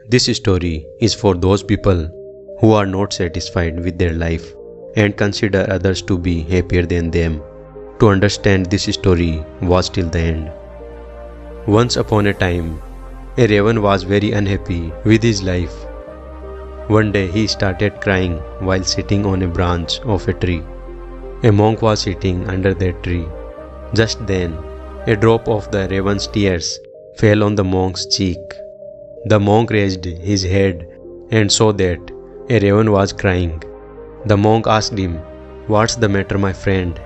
This story is for those people who are not satisfied with their life and consider others to be happier than them. To understand this story, watch till the end. Once upon a time, a raven was very unhappy with his life. One day he started crying while sitting on a branch of a tree. A monk was sitting under that tree. Just then, a drop of the raven's tears fell on the monk's cheek. The monk raised his head and saw that a raven was crying. The monk asked him, "What's the matter, my friend?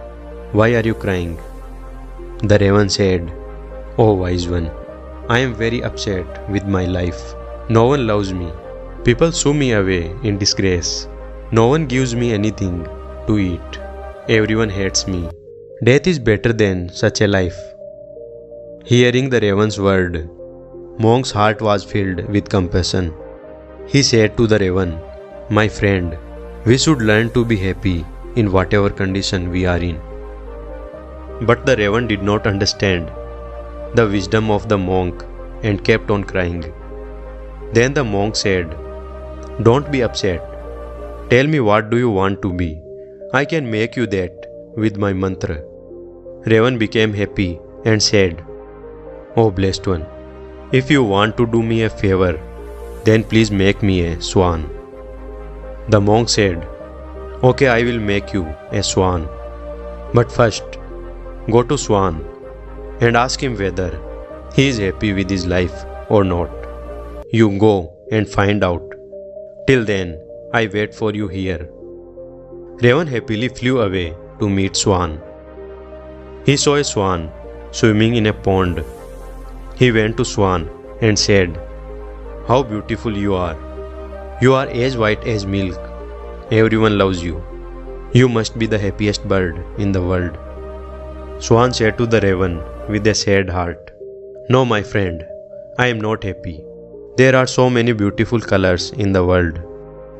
Why are you crying?" The raven said, "Oh wise one, I am very upset with my life. No one loves me. People shoo me away in disgrace. No one gives me anything to eat. Everyone hates me. Death is better than such a life." Hearing the raven's word, monk's heart was filled with compassion. He said to the raven, "My friend, we should learn to be happy in whatever condition we are in." But the raven did not understand the wisdom of the monk and kept on crying. Then the monk said, "Don't be upset. Tell me, what do you want to be? I can make you that with my mantra." Raven became happy and said, "Oh blessed one, if you want to do me a favor, then please make me a swan." The monk said, "Okay, I will make you a swan. But first, go to Swan and ask him whether he is happy with his life or not. You go and find out. Till then, I wait for you here." Raven happily flew away to meet Swan. He saw a swan swimming in a pond. He went to Swan and said, "How beautiful you are. You are as white as milk. Everyone loves you. You must be the happiest bird in the world." Swan said to the raven with a sad heart, "No, my friend, I am not happy. There are so many beautiful colors in the world,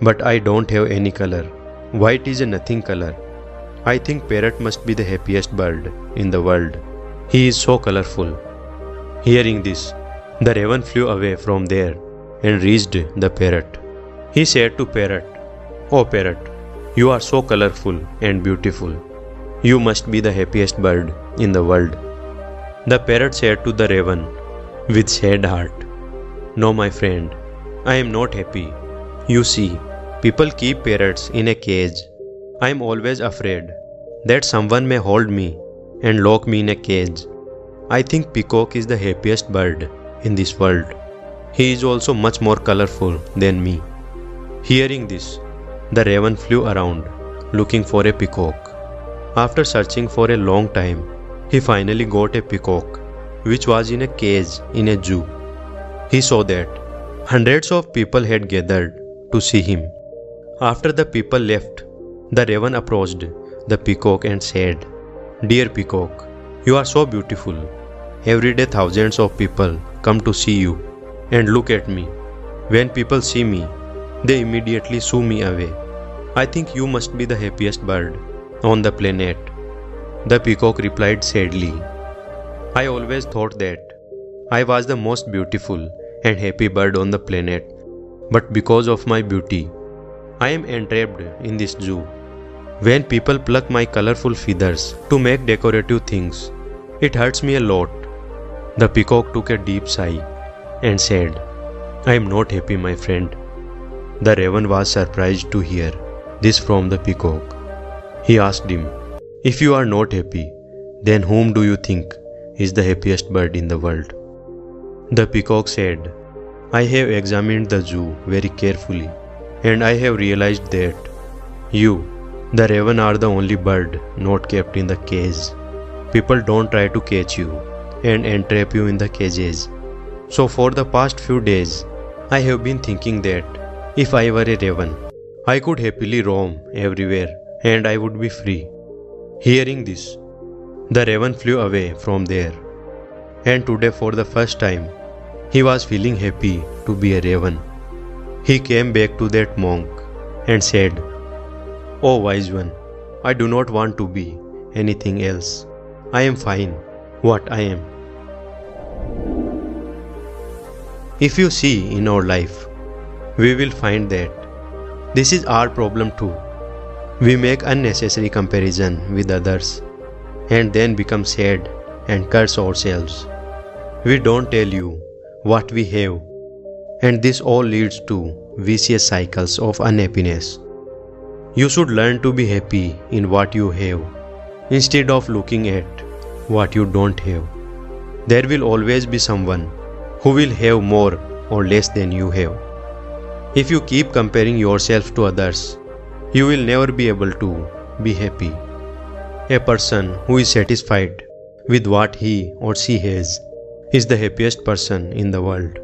but I don't have any color. White is a nothing color. I think parrot must be the happiest bird in the world. He is so colorful." Hearing this, the raven flew away from there and reached the parrot. He said to parrot, "Oh parrot, you are so colorful and beautiful. You must be the happiest bird in the world." The parrot said to the raven with sad heart, "No, my friend, I am not happy. You see, people keep parrots in a cage. I am always afraid that someone may hold me and lock me in a cage. I think peacock is the happiest bird in this world. He is also much more colorful than me." Hearing this, the raven flew around looking for a peacock. After searching for a long time, he finally got a peacock which was in a cage in a zoo. He saw that hundreds of people had gathered to see him. After the people left, the raven approached the peacock and said, "Dear peacock, you are so beautiful. Every day thousands of people come to see you and look at me. When people see me, they immediately shoo me away. I think you must be the happiest bird on the planet." The peacock replied sadly, "I always thought that I was the most beautiful and happy bird on the planet, but because of my beauty, I am entrapped in this zoo. When people pluck my colorful feathers to make decorative things, it hurts me a lot." The peacock took a deep sigh and said, "I am not happy, my friend." The raven was surprised to hear this from the peacock. He asked him, "If you are not happy, then whom do you think is the happiest bird in the world?" The peacock said, "I have examined the zoo very carefully, and I have realized that you, the raven, are the only bird not kept in the cage. People don't try to catch you and entrap you in the cages. So for the past few days, I have been thinking that if I were a raven, I could happily roam everywhere and I would be free." Hearing this, the raven flew away from there. And today, for the first time, he was feeling happy to be a raven. He came back to that monk and said, "Oh wise one, I do not want to be anything else. I am fine what I am." If you see in our life we will find that this is our problem too. We make unnecessary comparison with others and then become sad and curse ourselves. We don't tell you what we have, and this all leads to vicious cycles of unhappiness. You should learn to be happy in what you have instead of looking at what you don't have. There will always be someone who will have more or less than you have. If you keep comparing yourself to others, you will never be able to be happy. A person who is satisfied with what he or she has is the happiest person in the world.